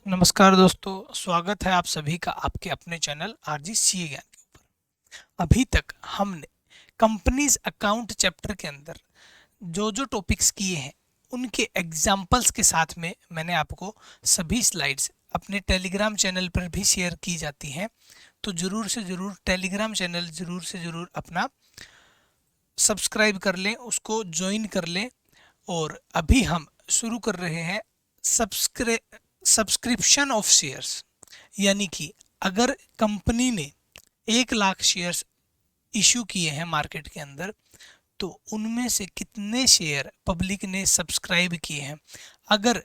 नमस्कार दोस्तों, स्वागत है आप सभी का आपके अपने चैनल आरजी सीए ज्ञान के ऊपर। अभी तक हमने कंपनीज अकाउंट चैप्टर के अंदर जो जो टॉपिक्स किए हैं उनके एग्जाम्पल्स के साथ में मैंने आपको सभी स्लाइड्स अपने टेलीग्राम चैनल पर भी शेयर की जाती हैं। तो ज़रूर से ज़रूर टेलीग्राम चैनल ज़रूर से ज़रूर अपना सब्सक्राइब कर लें, उसको ज्वाइन कर लें। और अभी हम शुरू कर रहे हैं सब्सक्रिप्शन ऑफ शेयर्स, यानी कि अगर कंपनी ने 1 लाख शेयर्स इशू किए हैं मार्केट के अंदर, तो उनमें से कितने शेयर पब्लिक ने सब्सक्राइब किए हैं। अगर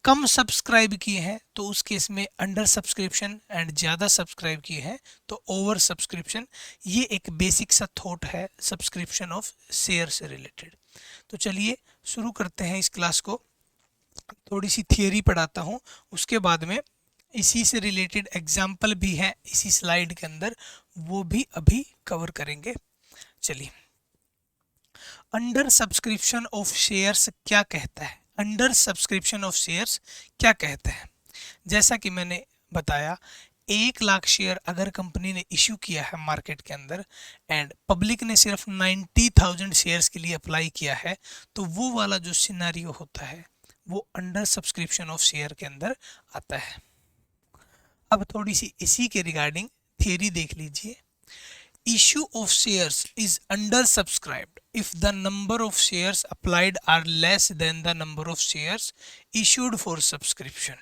कम सब्सक्राइब किए हैं तो उस केस में अंडर सब्सक्रिप्शन, एंड ज़्यादा सब्सक्राइब किए हैं तो ओवर सब्सक्रिप्शन। ये एक बेसिक सा थॉट है सब्सक्रिप्शन ऑफ शेयर से रिलेटेड। तो चलिए शुरू करते हैं इस क्लास को। थोड़ी सी थियरी पढ़ाता हूँ, उसके बाद में इसी से रिलेटेड एग्जाम्पल भी है इसी स्लाइड के अंदर, वो भी अभी कवर करेंगे। चलिए, अंडर सब्सक्रिप्शन ऑफ शेयर्स क्या कहता है? अंडर सब्सक्रिप्शन ऑफ शेयर्स क्या कहते हैं? जैसा कि मैंने बताया, 1 लाख शेयर अगर कंपनी ने इश्यू किया है मार्केट के अंदर एंड पब्लिक ने सिर्फ 90,000 शेयर्स के लिए अप्लाई किया है, तो वो वाला जो सिनारियो होता है वो अंडर सब्सक्रिप्शन ऑफ शेयर के अंदर आता है। अब थोड़ी सी इसी के रिगार्डिंग थियरी देख लीजिए। issue of shares is undersubscribed if the number of shares applied are less than the number of shares issued for subscription।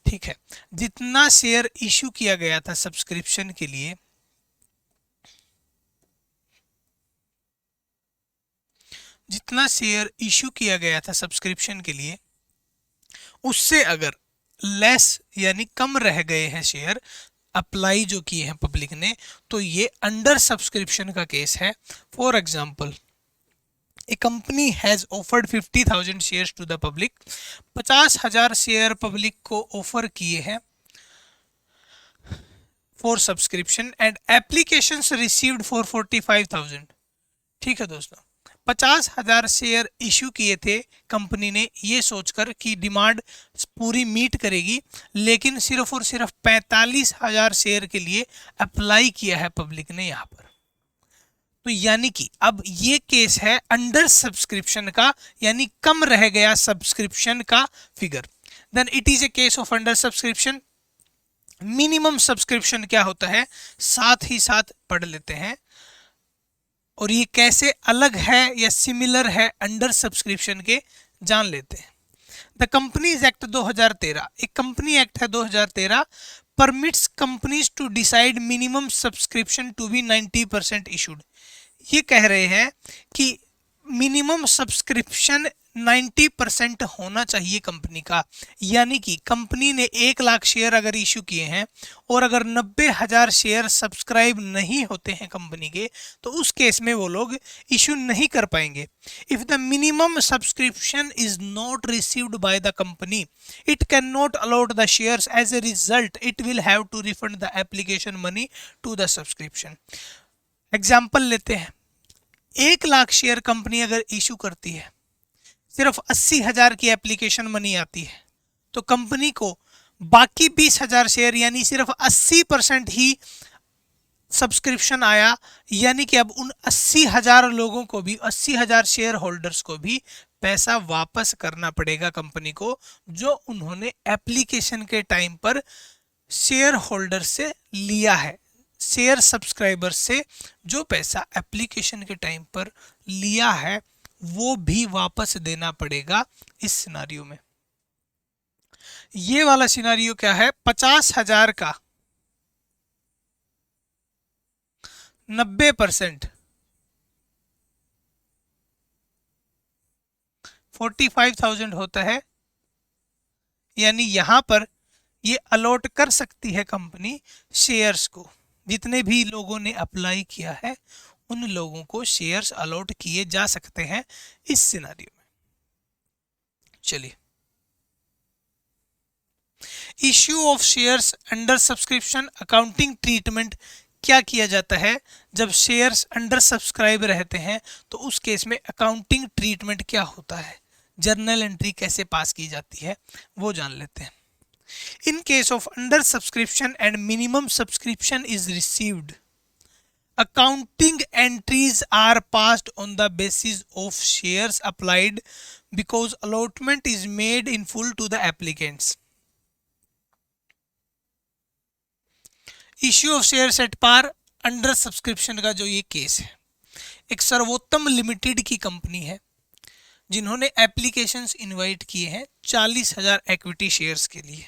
ठीक है, जितना शेयर इशू किया गया था सब्सक्रिप्शन के लिए, जितना शेयर इशू किया गया था सब्सक्रिप्शन के लिए, उससे अगर लेस यानी कम रह गए हैं शेयर अप्लाई जो किए हैं पब्लिक ने, तो ये अंडर सब्सक्रिप्शन का केस है। For example, a company has offered 50,000 shares to the public. 50,000 share public को ऑफर किए हैं for subscription and applications received for 45,000। ठीक है दोस्तों, 50,000 शेयर इशू किए थे कंपनी ने ये सोचकर कि डिमांड पूरी मीट करेगी, लेकिन सिर्फ और सिर्फ 45,000 शेयर के लिए अप्लाई किया है पब्लिक ने यहाँ पर। तो यानी कि अब ये केस है अंडर सब्सक्रिप्शन का, यानी कम रह गया सब्सक्रिप्शन का figure. Then it is a case of under subscription. Minimum subscription क्या होता है, साथ ही साथ पढ़ लेते हैं, और ये कैसे अलग है या सिमिलर है अंडर सब्सक्रिप्शन के, जान लेते हैं। द कंपनीज एक्ट 2013, एक कंपनी एक्ट है 2013, permits companies to decide minimum subscription to be 90% issued. ये कह रहे हैं कि मिनिमम सब्सक्रिप्शन 90% होना चाहिए कंपनी का। यानी कि कंपनी ने 1 लाख शेयर अगर इशू किए हैं और अगर 90,000 शेयर सब्सक्राइब नहीं होते हैं कंपनी के, तो उस केस में वो लोग इशू नहीं कर पाएंगे। If the minimum subscription is not received by the company, it can not allot the shares, as a result it will have to refund the application money to the subscription. Example लेते हैं, 1 lakh share company अगर issue करती है, सिर्फ 80,000 की application money आती है, तो कंपनी को बाकी 20,000 शेयर यानी सिर्फ 80% ही सब्सक्रिप्शन आया। यानी कि अब उन 80,000 लोगों को भी, 80,000 शेयर होल्डर्स को भी पैसा वापस करना पड़ेगा कंपनी को, जो उन्होंने एप्लीकेशन के टाइम पर शेयर होल्डर से लिया है। शेयर सब्सक्राइबर से जो पैसा एप्लीकेशन के टाइम पर लिया है वो भी वापस देना पड़ेगा इस सिनारियो में। ये वाला सिनारियो क्या है, 50,000 का 90% 45,000 होता है। यानी यहां पर ये अलॉट कर सकती है कंपनी शेयर्स को, जितने भी लोगों ने अप्लाई किया है उन लोगों को शेयर्स अलॉट किए जा सकते हैं इस सिनारियो में। चलिए, issue of shares under subscription accounting treatment क्या किया जाता है जब शेयर्स अंडर सब्सक्राइब रहते हैं, तो उस केस में अकाउंटिंग ट्रीटमेंट क्या होता है, जर्नल एंट्री कैसे पास की जाती है, वो जान लेते हैं। In case of under subscription and minimum subscription is received, accounting entries are passed on the basis of shares applied because allotment is made in full to the applicants. Issue of shares at par under subscription का जो ये case है, एक सर्वोत्तम limited की company है जिन्होंने applications invite किए हैं 40,000 इक्विटी शेयर्स के लिए।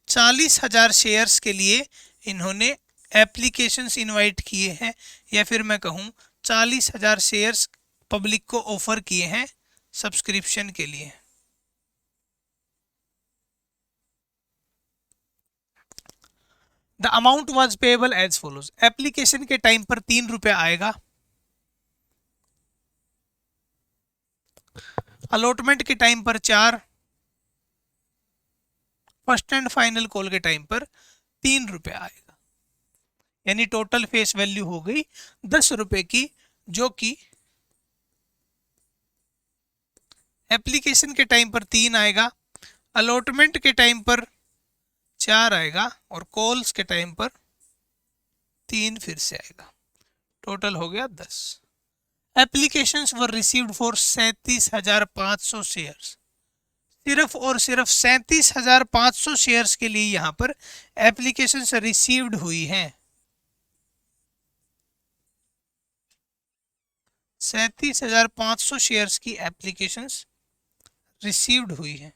चालीस हजार शेयर्स के लिए इन्होंने एप्लीकेशंस इनवाइट किए हैं, या फिर मैं कहूँ 40,000 शेयर्स पब्लिक को ऑफर किए हैं सब्सक्रिप्शन के लिए। The amount was payable as follows. Application के टाइम पर 3 रुपये आएगा, अलॉटमेंट के टाइम पर 4, फर्स्ट एंड फाइनल कॉल के टाइम पर 3 रुपये आएगा, यानी टोटल फेस वैल्यू हो गई 10 रुपये की, जो कि एप्लीकेशन के टाइम पर 3 आएगा, अलॉटमेंट के टाइम पर 4 आएगा और कॉल्स के टाइम पर 3 फिर से आएगा, टोटल हो गया 10। Applications were received for 37,500 shares. सिर्फ और सिर्फ 37,500 शेयर्स के लिए यहां पर एप्लीकेशंस रिसीव्ड हुई हैं। 37,500 शेयर्स की एप्लीकेशंस रिसीव्ड हुई है।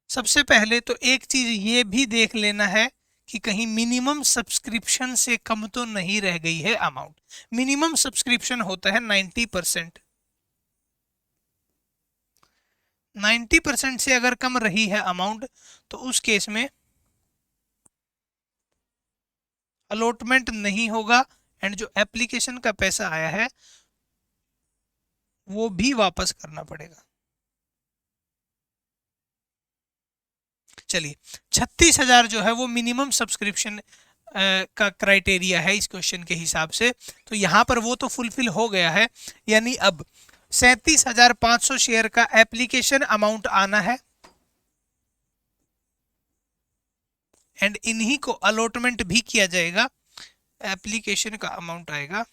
सबसे पहले तो एक चीज ये भी देख लेना है कि कहीं मिनिमम सब्सक्रिप्शन से कम तो नहीं रह गई है अमाउंट। मिनिमम सब्सक्रिप्शन होता है 90%। 90% से अगर कम रही है अमाउंट तो उस केस में अलॉटमेंट नहीं होगा एंड जो एप्लीकेशन का पैसा आया है वो भी वापस करना पड़ेगा। चलिए 36,000 जो है वो मिनिमम सब्सक्रिप्शन का क्राइटेरिया है इस क्वेश्चन के हिसाब से, तो यहाँ पर वो तो फुलफिल हो गया है, यानी अब 37,500 शेयर का एप्लीकेशन अमाउंट आना है एंड इन्हीं को अलॉटमेंट भी किया जाएगा। एप्लीकेशन का अमाउंट आएगा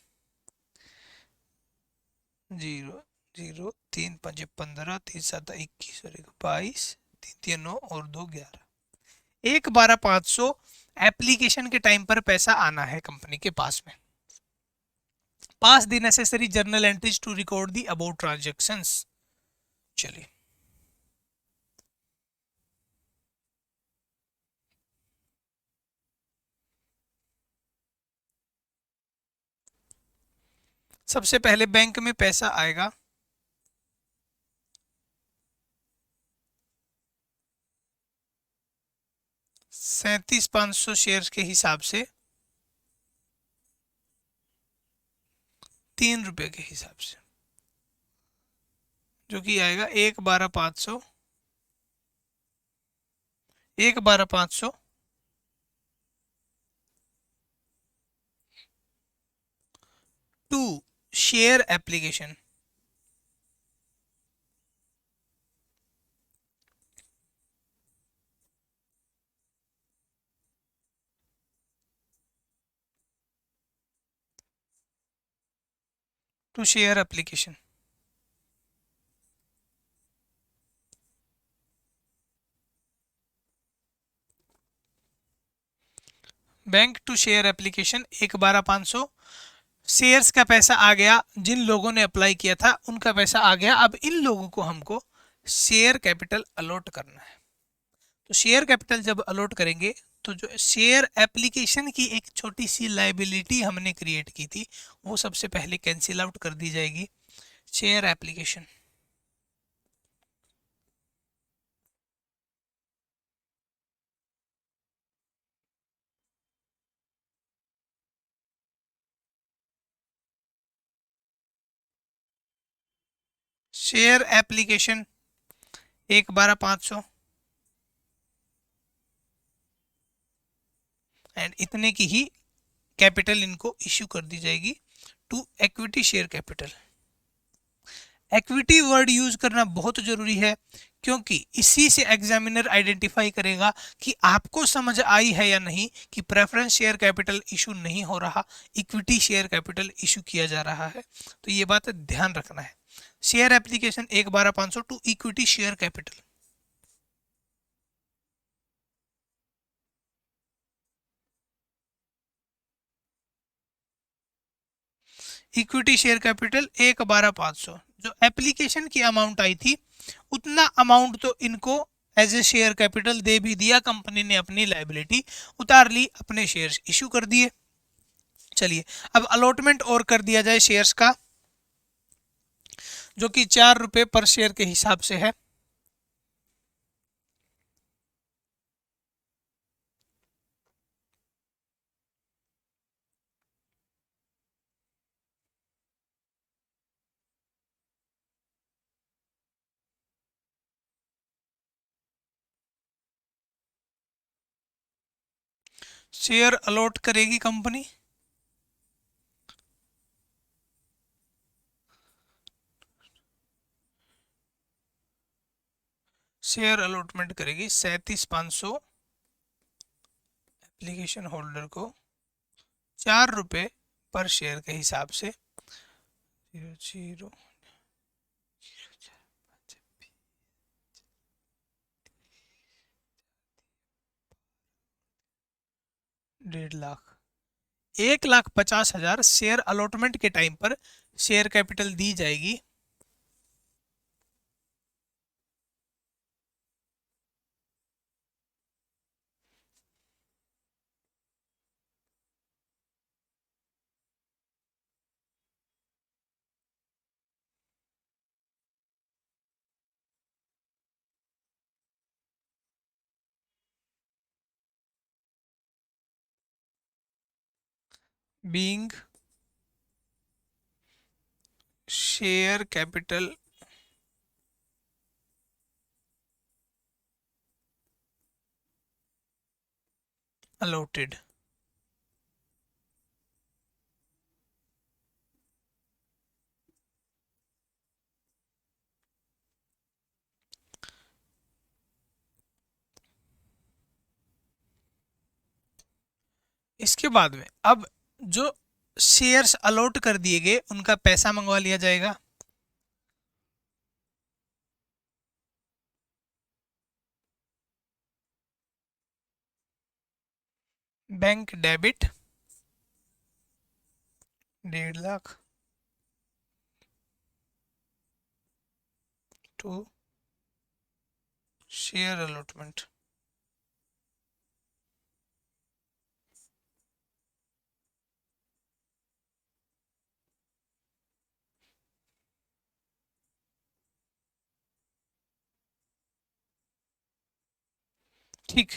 0 0 3 5 15 3 7 21 22 3 3 9 और 2 11 1 12 500 एप्लीकेशन के टाइम पर पैसा आना है कंपनी के पास में। Pass the necessary journal entries to record the about transactions. चलिए सबसे पहले बैंक में पैसा आएगा 37,500 शेयर्स के हिसाब से 3 रुपये के हिसाब से, जो कि आएगा 1 12 500 1 12 500 to share application. To share application bank to share application 1 12 500 shares का पैसा आ गया, जिन लोगों ने अप्लाई किया था उनका पैसा आ गया। अब इन लोगों को हमको शेयर कैपिटल अलॉट करना है, तो शेयर कैपिटल जब अलॉट करेंगे तो जो शेयर एप्लीकेशन की एक छोटी सी लाइबिलिटी हमने क्रिएट की थी वो सबसे पहले कैंसिल आउट कर दी जाएगी। Share application share application 1 12 500 and इतने की ही कैपिटल इनको इश्यू कर दी जाएगी to equity share capital. Equity word use करना बहुत जरूरी है, क्योंकि इसी से एग्जामिनर आइडेंटिफाई करेगा कि आपको समझ आई है या नहीं कि प्रेफरेंस शेयर कैपिटल इशू नहीं हो रहा, इक्विटी शेयर कैपिटल इशू किया जा रहा है। तो ये बात ध्यान रखना है। Share application 1/12/500 to equity share capital. Equity share capital 1/12/500, जो एप्लीकेशन की अमाउंट आई थी उतना अमाउंट तो इनको एज ए शेयर कैपिटल दे भी दिया, कंपनी ने अपनी लायबिलिटी उतार ली, अपने शेयर्स इशू कर दिए। चलिए अब अलॉटमेंट और कर दिया जाए शेयर्स का, जो कि 4 रुपए पर शेयर के हिसाब से है। शेयर अलॉट करेगी कंपनी, शेयर अलॉटमेंट करेगी 37,500 एप्लीकेशन होल्डर को 4 रुपए पर शेयर के हिसाब से। 00 1,50,000 1,50,000 शेयर अलॉटमेंट के टाइम पर शेयर कैपिटल दी जाएगी। Being share capital allotted. इसके बाद में अब जो शेयर्स अलॉट कर दिए गए उनका पैसा मंगवा लिया जाएगा। Bank debit 1,50,000 to share allotment. ठीक,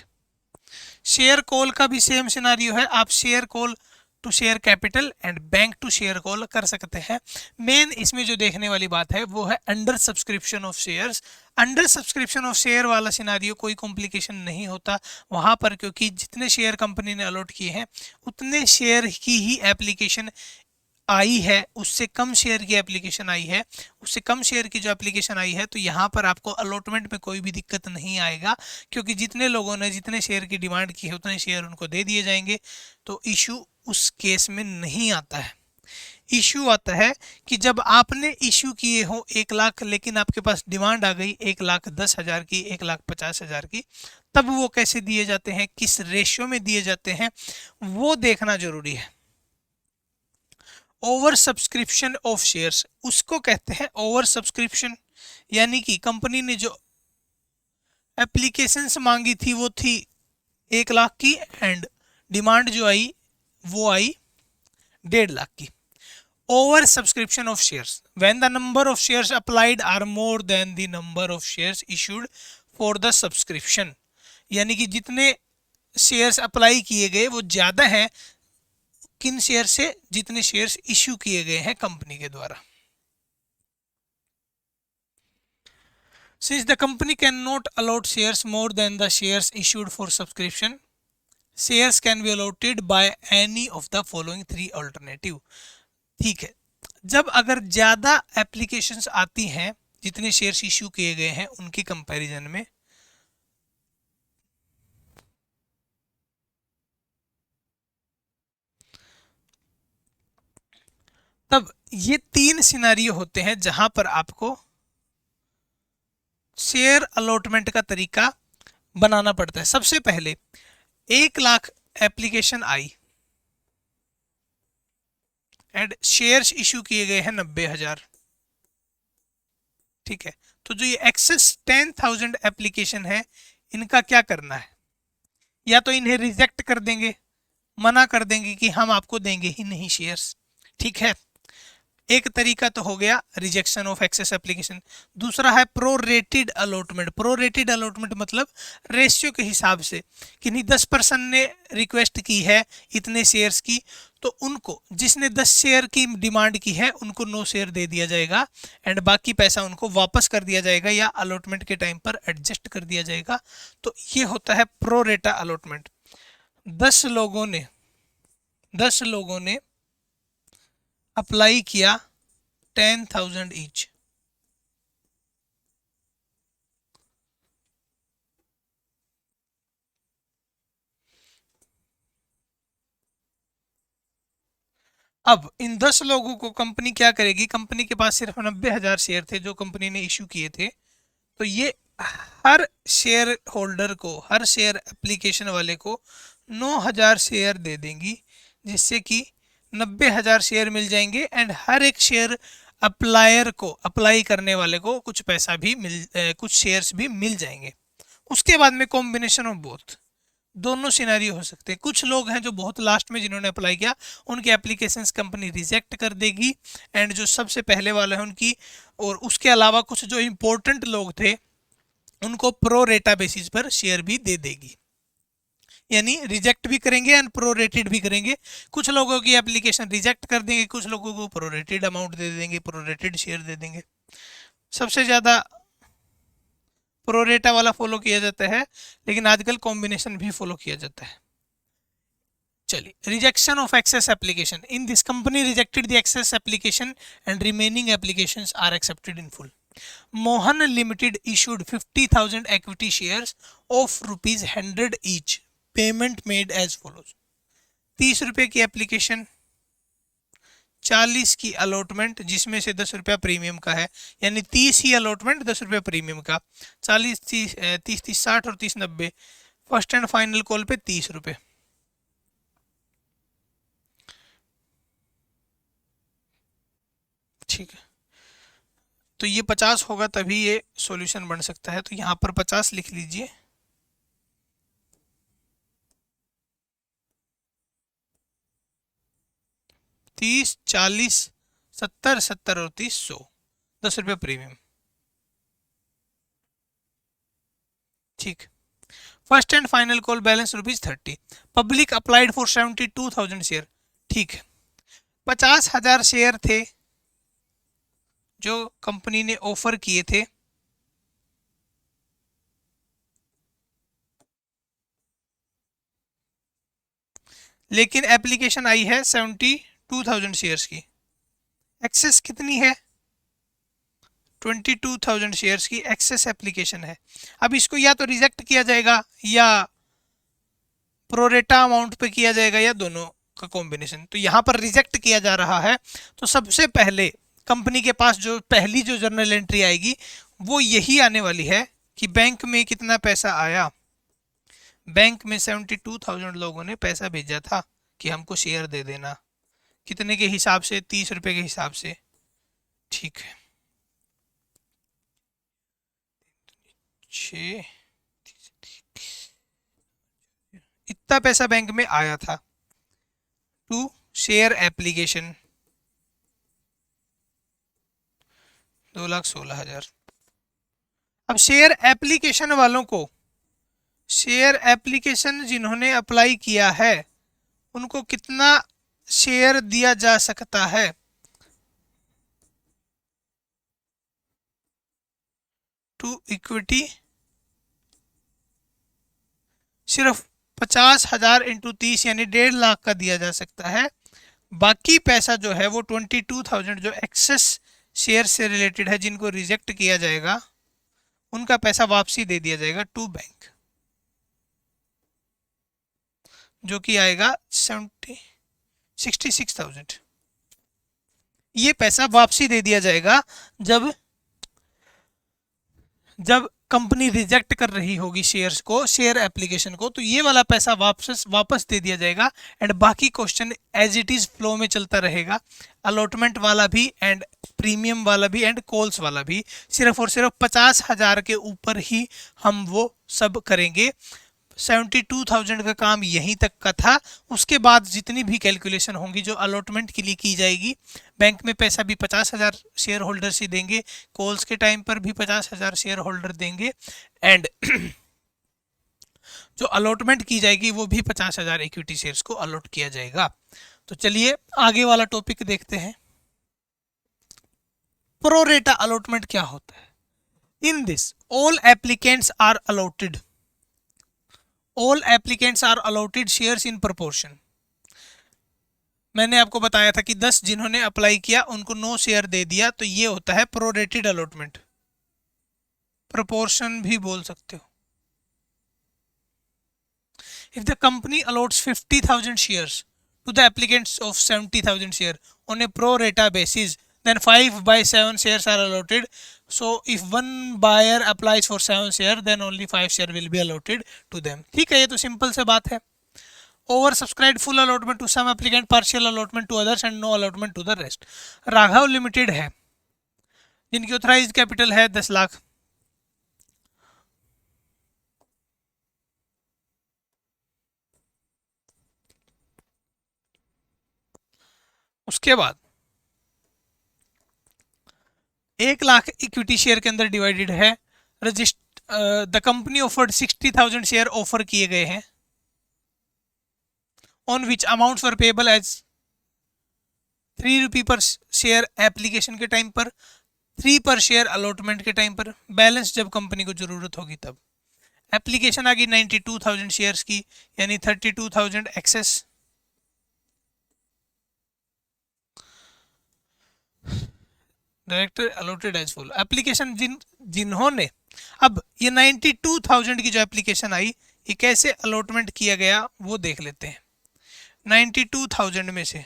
शेयर कॉल का भी सेम सिनारियो है, आप share call to share capital and bank to share call कर सकते हैं। मेन इसमें जो देखने वाली बात है वो है under subscription of shares. Under subscription of share वाला सिनारियो कोई कॉम्प्लिकेशन नहीं होता वहां पर, क्योंकि जितने शेयर कंपनी ने अलॉट किए हैं उतने शेयर की ही एप्लीकेशन आई है, उससे कम शेयर की एप्लीकेशन आई है, उससे कम शेयर की जो एप्लीकेशन आई है, तो यहाँ पर आपको अलॉटमेंट में कोई भी दिक्कत नहीं आएगा, क्योंकि जितने लोगों ने जितने शेयर की डिमांड की है उतने शेयर उनको दे दिए जाएंगे। तो इशू उस केस में नहीं आता है। इशू आता है कि जब आपने इशू किए हो 1,00,000 लेकिन आपके पास डिमांड आ गई 1,10,000 की, 1,50,000 की, तब वो कैसे दिए जाते हैं, किस रेशियो में दिए जाते हैं, वो देखना जरूरी है। ओवर सब्सक्रिप्शन ऑफ शेयर्स उसको कहते हैं ओवर सब्सक्रिप्शन, यानी कि कंपनी ने जो एप्लीकेशंस मांगी थी वो थी 1,00,000 की एंड डिमांड जो आई वो आई 1,50,000 की। Over subscription of shares when the number of shares applied are more than the number of shares issued for the subscription, यानी कि जितने शेयर्स अप्लाई किए गए वो ज्यादा हैं किन शेयर से, जितने शेयर्स इश्यू किए गए हैं कंपनी के द्वारा। Since the company can not allot shares more than the shares issued for subscription, shares can be allotted by any of the following three alternative. ठीक है, जब अगर ज़्यादा एप्लीकेशंस आती हैं जितने शेयर्स इश्यू किए गए हैं उनके कंपैरिजन में, तब ये तीन सिनारियो होते हैं जहां पर आपको शेयर अलॉटमेंट का तरीका बनाना पड़ता है। सबसे पहले 1 lakh application I and shares issue किए गए हैं 90,000। ठीक है, तो जो ये एक्सेस 10,000 एप्लीकेशन है इनका क्या करना है? या तो इन्हें रिजेक्ट कर देंगे, मना कर देंगे कि हम आपको देंगे ही नहीं शेयर्स। ठीक है, एक तरीका तो हो गया रिजेक्शन ऑफ एक्सेस एप्लीकेशन। दूसरा है प्रोरेटेड अलॉटमेंट। प्रोरेटेड अलॉटमेंट मतलब रेशियो के हिसाब से, किन्हीं 10% ने रिक्वेस्ट की है इतने शेयर्स की, तो उनको जिसने 10 शेयर की डिमांड की है उनको 9 शेयर दे दिया जाएगा एंड बाकी पैसा उनको वापस कर दिया जाएगा या अलॉटमेंट के टाइम पर एडजस्ट कर दिया जाएगा। तो ये होता है प्रोरेटा अलॉटमेंट। 10 लोगों ने 10 लोगों ने अप्लाई किया 10,000 ईच। अब इन 10 लोगों को कंपनी क्या करेगी? कंपनी के पास सिर्फ 90,000 शेयर थे जो कंपनी ने इश्यू किए थे, तो ये हर शेयर होल्डर को, हर शेयर एप्लीकेशन वाले को 9,000 शेयर दे देंगी, जिससे कि 90,000 शेयर मिल जाएंगे एंड हर एक शेयर अप्लायर को, अप्लाई करने वाले को कुछ पैसा भी कुछ शेयर्स भी मिल जाएंगे। उसके बाद में कॉम्बिनेशन ऑफ बोथ, दोनों सिनेरियो हो सकते हैं। कुछ लोग हैं जो बहुत लास्ट में जिन्होंने अप्लाई किया उनकी एप्लीकेशंस कंपनी रिजेक्ट कर देगी एंड जो सबसे पहले वाले हैं उनकी, और उसके अलावा कुछ जो इम्पोर्टेंट लोग थे उनको प्रो रेटा बेसिस पर शेयर भी दे देगी, यानी रिजेक्ट भी करेंगे एंड प्रोरेटेड भी करेंगे। कुछ लोगों की एप्लीकेशन रिजेक्ट कर देंगे, कुछ लोगों को प्रोरेटेड अमाउंट दे देंगे, प्रोरेटेड शेयर दे देंगे। सबसे ज़्यादा प्रोरेटा वाला फॉलो किया जाता है, लेकिन आजकल कॉम्बिनेशन भी फॉलो किया जाता है। चलिए, rejection of excess application. In this company rejected the excess application and remaining applications are accepted in full. Mohan limited issued 50,000 equity shares of ₹100 each. Payment made as follows. 30 रुपये की एप्लीकेशन, 40 की allotment जिसमें से 10 रुपया प्रीमियम का है, यानी 30 ही allotment, 10 रुपये प्रीमियम का। 40 30 30 30 60 और 30 90। फर्स्ट एंड फाइनल कॉल पे 30 रुपये। ठीक है, तो ये 50 होगा तभी ये सॉल्यूशन बन सकता है, तो यहाँ पर 50 लिख लीजिए। तीस, 40, 70, 70 और 30, 100। 10 रुपये प्रीमियम। ठीक, first and final call balance ₹30। Public applied for 72,000 share. ठीक है, 50,000 शेयर थे जो कंपनी ने ऑफर किए थे, लेकिन एप्लीकेशन आई है 72,000 शेयर्स की। एक्सेस कितनी है? 22,000 शेयर्स की एक्सेस एप्लीकेशन है। अब इसको या तो रिजेक्ट किया जाएगा या प्रोरेटा अमाउंट पे किया जाएगा या दोनों का कॉम्बिनेशन। तो यहाँ पर रिजेक्ट किया जा रहा है, तो सबसे पहले कंपनी के पास जो पहली जो जर्नल एंट्री आएगी वो यही आने वाली है कि बैंक में कितना पैसा आया। बैंक में 72,000 लोगों ने पैसा भेजा था कि हमको शेयर दे देना, कितने के हिसाब से? 30 रुपये के हिसाब से। ठीक है, 6 इतना पैसा बैंक में आया था टू शेयर एप्लीकेशन, 2,16,000। अब शेयर एप्लीकेशन वालों को, शेयर एप्लीकेशन जिन्होंने अप्लाई किया है उनको कितना शेयर दिया जा सकता है? टू इक्विटी सिर्फ 50,000 इंटू 30 यानी 1.5 लाख का दिया जा सकता है। बाकी पैसा जो है वो 22,000 जो एक्सेस शेयर से रिलेटेड है, जिनको रिजेक्ट किया जाएगा, उनका पैसा वापसी दे दिया जाएगा टू बैंक, जो कि आएगा 66,000। ये पैसा वापसी दे दिया जाएगा जब जब कंपनी रिजेक्ट कर रही होगी शेयर्स को, शेयर एप्लीकेशन को, तो ये वाला पैसा वापस दे दिया जाएगा। एंड बाकी question as it is flow में चलता रहेगा, अलॉटमेंट वाला भी एंड प्रीमियम वाला भी एंड कॉल्स वाला भी। सिर्फ और सिर्फ 50,000 के ऊपर ही हम वो सब करेंगे। 72,000 का काम यहीं तक का था। उसके बाद जितनी भी कैलकुलेशन होंगी जो अलॉटमेंट के लिए की जाएगी, बैंक में पैसा भी 50,000 शेयर होल्डर्स ही देंगे, कॉल्स के टाइम पर भी 50,000 शेयर होल्डर देंगे, एंड जो अलॉटमेंट की जाएगी वो भी 50,000 इक्विटी शेयर्स को अलॉट किया जाएगा। तो चलिए आगे वाला टॉपिक देखते हैं। प्रोरेटा अलॉटमेंट क्या होता है? In this all applicants are allotted, all applicants are allotted shares in proportion. मैंने आपको बताया था कि 10 जिन्होंने अप्लाई किया उनको 9 शेयर दे दिया, तो ये होता है प्रोरेटेड अलॉटमेंट। प्रोपोर्शन भी बोल सकते हो। If the company a lots 50,000 shares to the applicants of 70,000 share on a pro rata basis, then 5/7 shares are allotted. So if one buyer applies for 7 share, then only 5 share will be allotted to them. ठीक है, ये तो simple से बात है। Over subscribe full allotment to some applicant, partial allotment to others and no allotment to the rest. Raghav limited है जिनकी authorised capital है 10 लाख। उसके बाद 1 लाख इक्विटी शेयर के अंदर डिवाइडेड है। The company offered 60,000 share offer किए गए हैं, on which amounts were payable as 3 rupee per share application के टाइम पर, 3 पर शेयर अलॉटमेंट के टाइम पर, बैलेंस जब कंपनी को जरूरत होगी तब। एप्लीकेशन आ गई 92,000 शेयर्स की, यानी 32,000 excess. Director allotted as full application जिन्होंने, अब ये 92,000 की जो एप्लीकेशन आई, ये कैसे अलॉटमेंट किया गया वो देख लेते हैं। 92,000 में से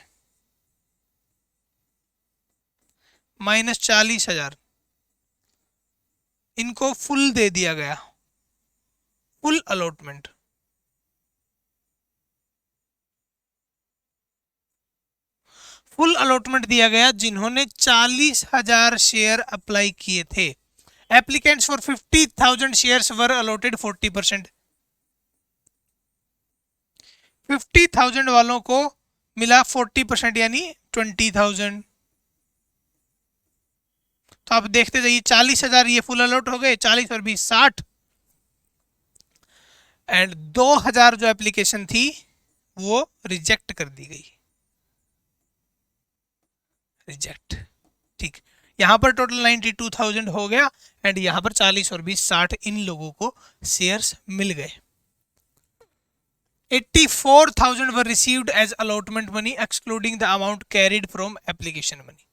माइनस 40,000 इनको फुल दे दिया गया, फुल अलॉटमेंट। फुल अलॉटमेंट दिया गया जिन्होंने 40,000 शेयर अप्लाई किए थे। Applicants for 50,000 shares were allotted 40%। 50,000 वालों को मिला 40%, यानी 20,000। तो आप देखते जाइए, 40,000 ये फुल अलॉट हो गए, 40 और 20 60, एंड 2,000 जो एप्लीकेशन थी वो रिजेक्ट कर दी गई, रिजेक्ट। ठीक, यहां पर टोटल 92,000 हो गया, एंड यहां पर 40 और 20 60 इन लोगों को शेयर्स मिल गए। 84,000 were received as allotment money excluding the amount carried from application money.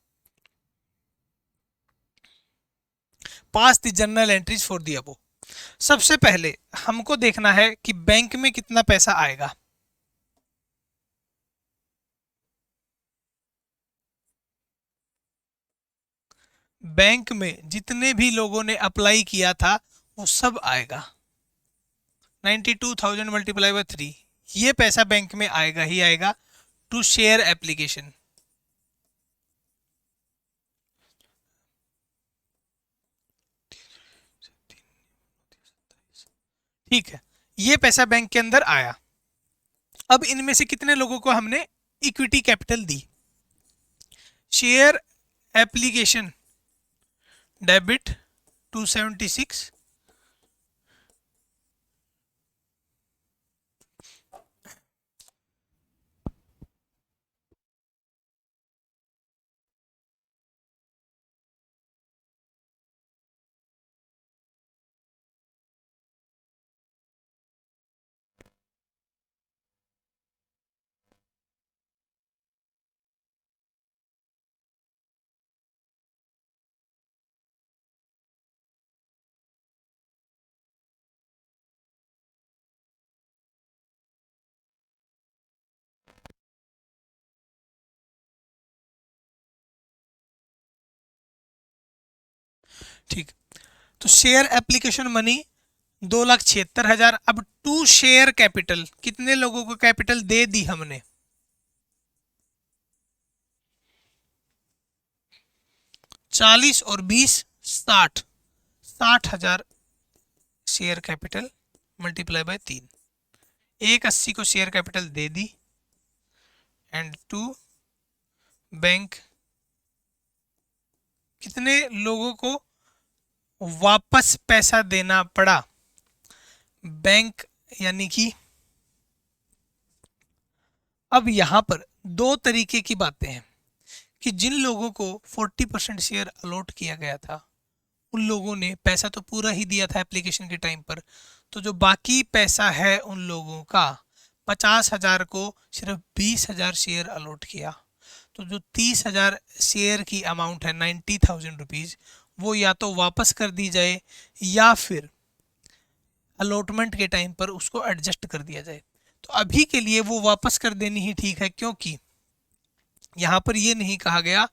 Pass the journal entries for the above. सबसे पहले हमको देखना है कि बैंक में कितना पैसा आएगा। बैंक में जितने भी लोगों ने अप्लाई किया था वो सब आएगा। 92,000 मल्टीप्लाई बाय 3, ये पैसा बैंक में आएगा ही आएगा टू शेयर एप्लीकेशन। ठीक है, ये पैसा बैंक के अंदर आया। अब इनमें से कितने लोगों को हमने इक्विटी कैपिटल दी? शेयर एप्लीकेशन डेबिट 276, ठीक। तो शेयर एप्लीकेशन मनी 2,76,000। अब टू शेयर कैपिटल, कितने लोगों को कैपिटल दे दी हमने? 40 और 20 60, 60,000 शेयर कैपिटल मल्टीप्लाई बाय 3। एक 80 को शेयर कैपिटल दे दी एंड टू बैंक कितने लोगों को वापस पैसा देना पड़ा? बैंक यानी कि अब यहां पर दो तरीके की बातें हैं कि जिन लोगों को 40% शेयर अलॉट किया गया था उन लोगों ने पैसा तो पूरा ही दिया था एप्लीकेशन के टाइम पर, तो जो बाकी पैसा है उन लोगों का 50,000 को सिर्फ 20,000 शेयर अलॉट किया। तो जो 30,000 शेयर की अमाउंट है 90,000 रुपीज़, वो या तो वापस कर दी जाए या फिर अलॉटमेंट के टाइम पर उसको एडजस्ट कर दिया जाए। तो अभी के लिए वो वापस कर देनी ही ठीक है, क्योंकि यहां पर ये नहीं कहा गया,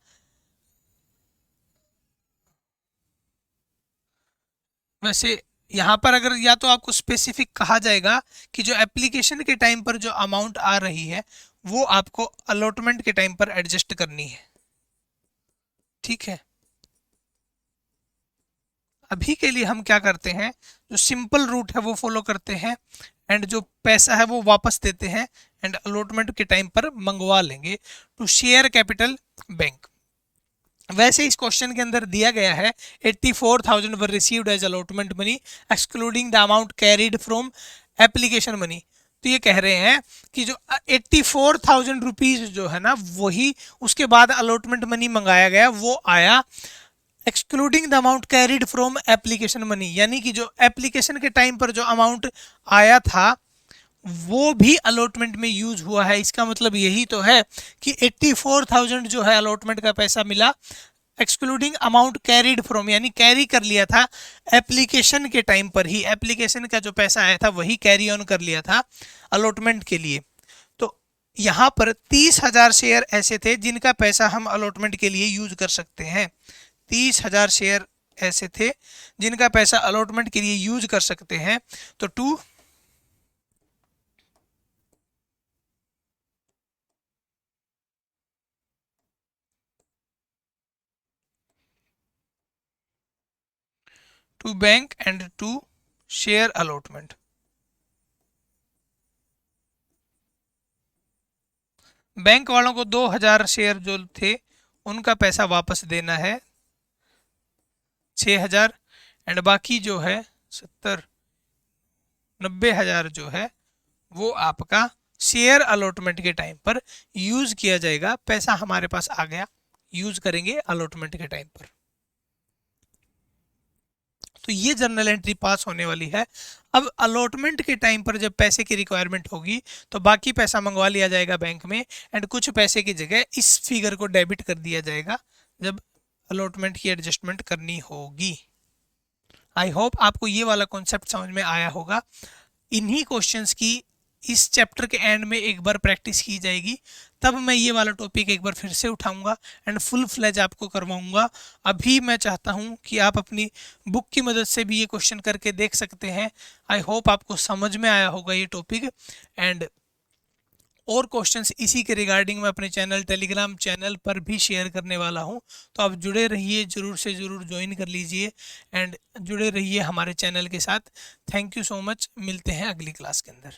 वैसे यहाँ पर अगर या तो आपको स्पेसिफिक कहा जाएगा कि जो एप्लीकेशन के टाइम पर जो अमाउंट आ रही है वो आपको अलॉटमेंट के टाइम पर एडजस्ट करनी है। ठीक है, अभी के लिए हम क्या करते हैं, जो सिंपल रूट है वो फॉलो करते हैं एंड जो पैसा है वो वापस देते हैं एंड अलॉटमेंट के टाइम पर मंगवा लेंगे टू शेयर कैपिटल बैंक। वैसे इस क्वेश्चन के अंदर दिया गया है 84,000 were received as allotment money excluding the amount carried from application money. तो ये कह रहे हैं कि जो 84,000 रुपीज जो है ना, वही उसके बाद अलॉटमेंट मनी मंगाया गया वो आया excluding the amount carried from application money, यानी कि जो एप्लीकेशन के टाइम पर जो अमाउंट आया था वो भी अलॉटमेंट में यूज हुआ है। इसका मतलब यही तो है कि 84,000 जो है अलॉटमेंट का पैसा मिला एक्सक्लूडिंग अमाउंट कैरीड फ्रॉम, यानी कैरी कर लिया था एप्लीकेशन के टाइम पर ही, एप्लीकेशन का जो पैसा आया था वही कैरी ऑन कर लिया था अलॉटमेंट के लिए। तो यहाँ पर 30,000 शेयर ऐसे थे जिनका पैसा हम अलॉटमेंट के लिए यूज कर सकते हैं। 30,000 शेयर ऐसे थे जिनका पैसा अलॉटमेंट के लिए यूज कर सकते हैं। तो to bank and to share allotment. Bank वालों को 2,000 शेयर जो थे उनका पैसा वापस देना है 6,000 एंड बाकी जो है 90,000 जो है वो आपका शेयर अलॉटमेंट के टाइम पर यूज किया जाएगा। पैसा हमारे पास आ गया, यूज करेंगे अलॉटमेंट के टाइम पर। तो ये जर्नल एंट्री पास होने वाली है। अब अलॉटमेंट के टाइम पर जब पैसे की रिक्वायरमेंट होगी तो बाकी पैसा मंगवा लिया जाएगा बैंक में एंड कुछ पैसे की जगह इस फिगर को डेबिट कर दिया जाएगा जब अलॉटमेंट की एडजस्टमेंट करनी होगी। आई होप आपको ये वाला कॉन्सेप्ट समझ में आया होगा। इन्हीं क्वेश्चंस की इस चैप्टर के एंड में एक बार प्रैक्टिस की जाएगी, तब मैं ये वाला टॉपिक एक बार फिर से उठाऊंगा एंड फुल फ्लेज आपको करवाऊंगा। अभी मैं चाहता हूँ कि आप अपनी बुक की मदद से भी ये क्वेश्चन करके देख सकते हैं। आई होप आपको समझ में आया होगा ये टॉपिक एंड और क्वेश्चंस इसी के रिगार्डिंग मैं अपने चैनल टेलीग्राम चैनल पर भी शेयर करने वाला हूं। तो आप जुड़े रहिए, ज़रूर से ज़रूर ज्वाइन कर लीजिए एंड जुड़े रहिए हमारे चैनल के साथ। थैंक यू सो मच, मिलते हैं अगली क्लास के अंदर।